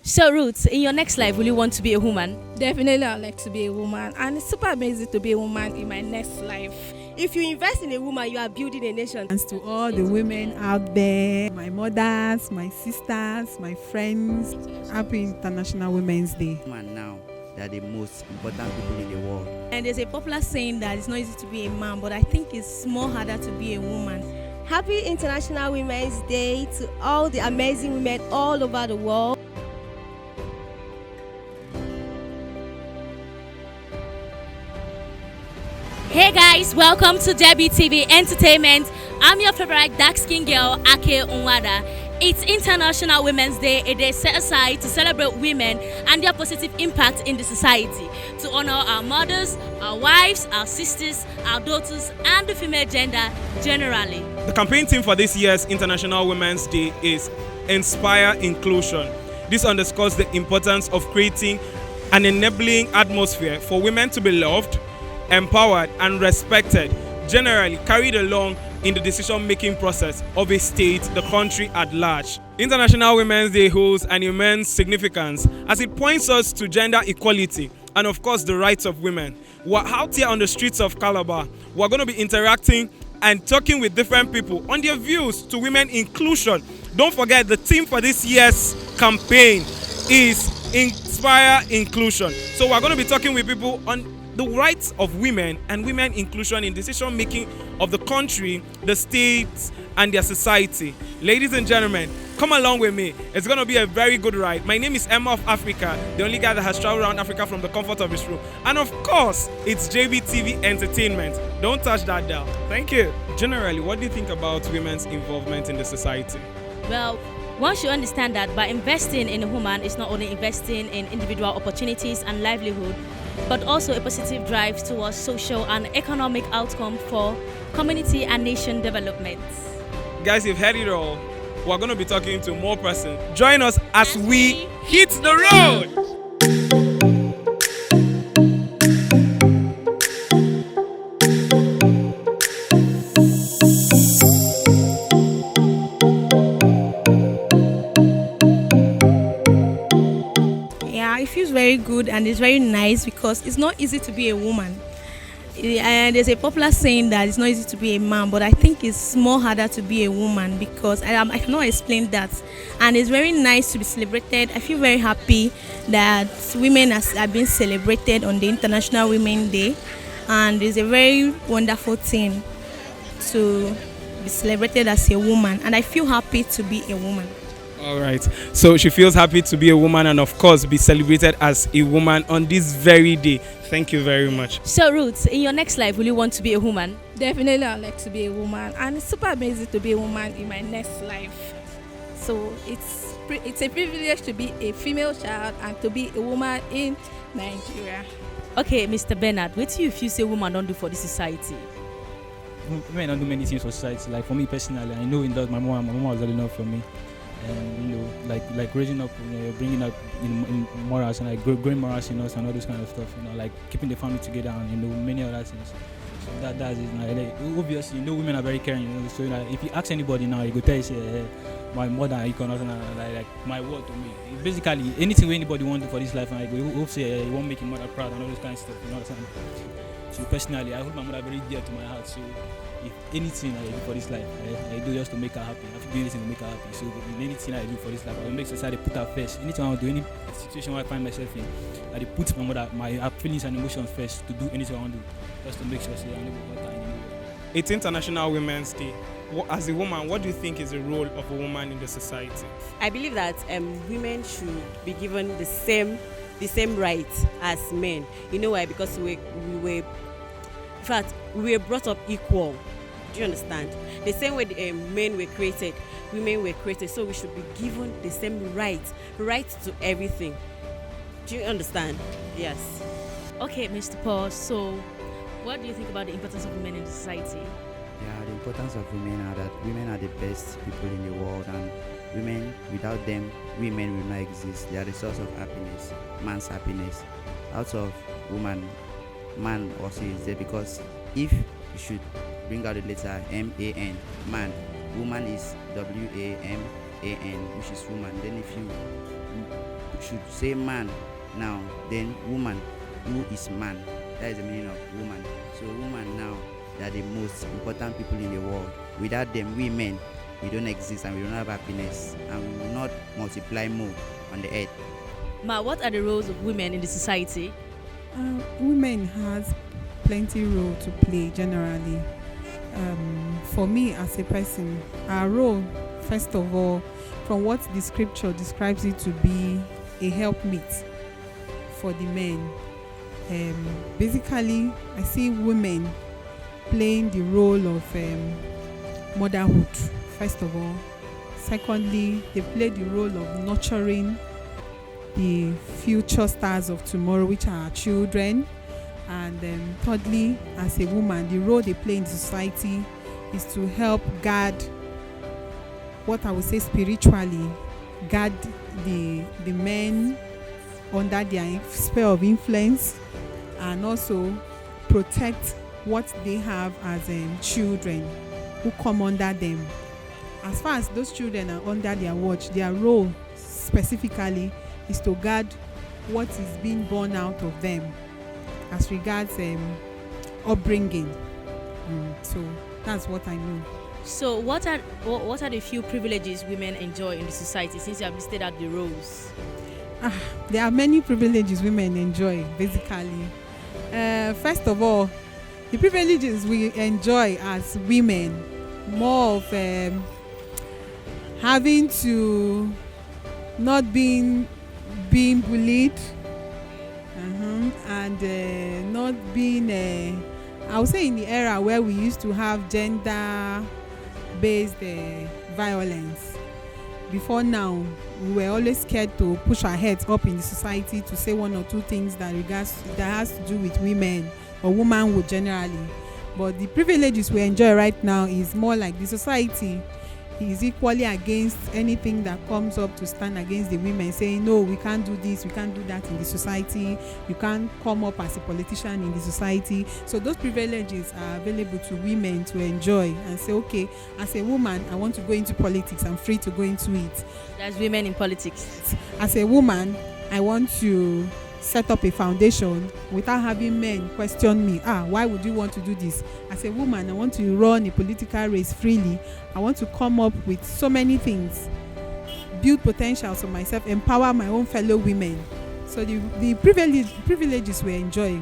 So, Ruth, in your next life, will you want to be a woman? Definitely, I'd like to be a woman, and it's super amazing to be a woman in my next life. If you invest in a woman, you are building a nation. Thanks to all the women out there, my mothers, my sisters, my friends. Happy International Women's Day. Women now, they are the most important people in the world. And there's a popular saying that it's not easy to be a man, but I think it's more harder to be a woman. Happy International Women's Day to all the amazing women all over the world. Hey guys, welcome to Debbie TV Entertainment. I'm your favorite dark-skinned girl, Ake Onwada. It's International Women's Day, a day set aside to celebrate women and their positive impact in the society, to honor our mothers, our wives, our sisters, our daughters, and the female gender generally. The campaign theme for this year's International Women's Day is Inspire Inclusion. This underscores the importance of creating an enabling atmosphere for women to be loved, empowered, and respected, generally carried along in the decision-making process of a state, the country at large. International Women's Day holds an immense significance as it points us to gender equality and, of course, the rights of women. We're out here on the streets of Calabar. We're going to be interacting and talking with different people on their views to women inclusion. Don't forget, the theme for this year's campaign is Inspire Inclusion. So we're going to be talking with people on the rights of women and women inclusion in decision making of the country, the states, and their society. Ladies and gentlemen, come along with me. It's going to be a very good ride. My name is Emma of Africa, the only guy that has traveled around Africa from the comfort of his room. And of course, it's JBTV Entertainment. Don't touch that dial. Thank you. Generally, what do you think about women's involvement in the society? Well, one should understand that by investing in a woman is not only investing in individual opportunities and livelihood, but also a positive drive towards social and economic outcome for community and nation development. Guys, you've heard it all. We're going to be talking to more persons. Join us as we hit the road. Yeah, it feels very good and it's very nice because it's not easy to be a woman. And there's a popular saying that it's not easy to be a man, but I think it's more harder to be a woman because I cannot explain that. And it's very nice to be celebrated. I feel very happy that women are being celebrated on the International Women's Day, and it's a very wonderful thing to be celebrated as a woman, and I feel happy to be a woman. All right. So she feels happy to be a woman and, of course, be celebrated as a woman on this very day. Thank you very much. So, Ruth, in your next life, will you want to be a woman? Definitely, I'd like to be a woman, and it's super amazing to be a woman in my next life. So it's a privilege to be a female child and to be a woman in Nigeria. Okay, Mr. Bernard, what do you feel say woman don't do for the society? Women don't do many things for society. Like for me personally, I know in that my mom was good enough for me. And like raising up, bringing up in morals and like growing morals in us and all those kind of stuff. Like keeping the family together and many other things. So that's it. Like, obviously, women are very caring. So if you ask anybody now, you go tell you, my mother, you cannot like my word to me. Basically, anything anybody want to do for this life, and like we hope say you won't make your mother proud and all those kind of stuff. You know what I'm saying? So personally, I hold my mother very dear to my heart. So if anything I do for this life, I do just to make her happy. I have to do anything to make her happy. So in anything I do for this life, I will make society put her first. Anything I want to do, any situation where I find myself in, I put my mother, my feelings and emotions first to do anything I want to do, just to make sure I'm able to her in any way. It's International Women's Day. As a woman, what do you think is the role of a woman in the society? I believe that women should be given the same rights as men. You know why? Because we were brought up equal. Do you understand? The same way men were created, women were created, so we should be given the same rights to everything. Do you understand? Yes. Okay, Mr. Paul, so what do you think about the importance of women in society? Yeah, the importance of women are that women are the best people in the world, and women, without them, women will not exist. They are the source of happiness, man's happiness. Out of woman, man also is there, because if you should bring out the letter M-A-N, man, woman is W-A-M-A-N, which is woman. Then if you should say man now, then woman. Who is man? That is the meaning of woman. So woman now, they are the most important people in the world. Without them, we men, we don't exist and we don't have happiness, and we will not multiply more on the earth. Ma, what are the roles of women in the society? Women has plenty role to play generally. For me as a person, our role, first of all, from what the scripture describes it to be a helpmeet for the men. Basically, I see women playing the role of motherhood, first of all. Secondly, they play the role of nurturing the future stars of tomorrow, which are our children. And thirdly, as a woman, the role they play in society is to help guard, what I would say spiritually, guard the men under their sphere of influence, and also protect what they have as children who come under them. As far as those children are under their watch, their role specifically is to guard what is being born out of them as regards upbringing. So that's what I know. So what are the few privileges women enjoy in the society, since you have listed out the roles? There are many privileges women enjoy, basically. First of all, the privileges we enjoy as women, more of having to not being bullied, and not being I would say in the era where we used to have gender-based violence. Before now, we were always scared to push our heads up in the society to say one or two things that has to do with women or womanhood generally. But the privileges we enjoy right now is more like the society is equally against anything that comes up to stand against the women, saying no, we can't do this, we can't do that in the society, you can't come up as a politician in the society. So those privileges are available to women to enjoy and say, okay, as a woman, I want to go into politics, I'm free to go into it. There's women in politics. As a woman, I want to set up a foundation without having men question me, why would you want to do this? As a woman, I want to run a political race freely. I want to come up with so many things, build potentials for myself, empower my own fellow women. So the privileges we enjoy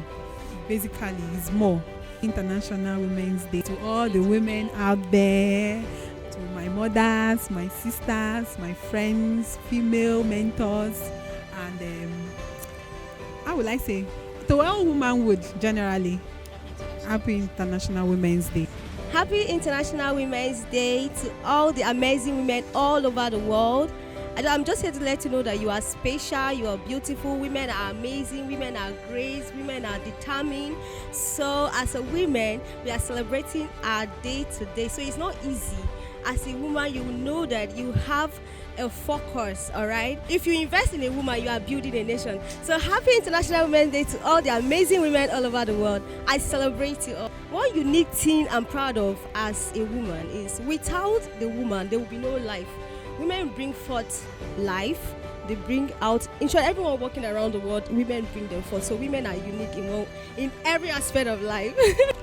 basically is more. International Women's Day. To all the women out there, to my mothers, my sisters, my friends, female mentors, and how would I say, to all womanhood generally, happy International Women's Day. Happy International Women's Day to all the amazing women all over the world. And I'm just here to let you know that you are special, you are beautiful, women are amazing, women are great, women are determined. So as a woman, we are celebrating our day today. So it's not easy. As a woman, you know that you have a focus, all right? If you invest in a woman, you are building a nation. So happy International Women's Day to all the amazing women all over the world. I celebrate you all. One unique thing I'm proud of as a woman is without the woman, there will be no life. Women bring forth life. They bring out, in short, everyone walking around the world, women bring them forth. So women are unique in every aspect of life.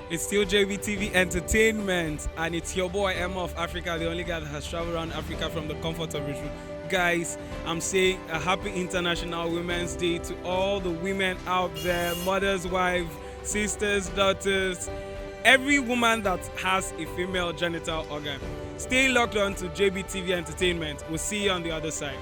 It's still JBTV Entertainment, and it's your boy Emma of Africa, the only guy that has traveled around Africa from the comfort of his room. Guys, I'm saying a happy International Women's Day to all the women out there, mothers, wives, sisters, daughters, every woman that has a female genital organ. Stay locked on to JBTV Entertainment. We'll see you on the other side.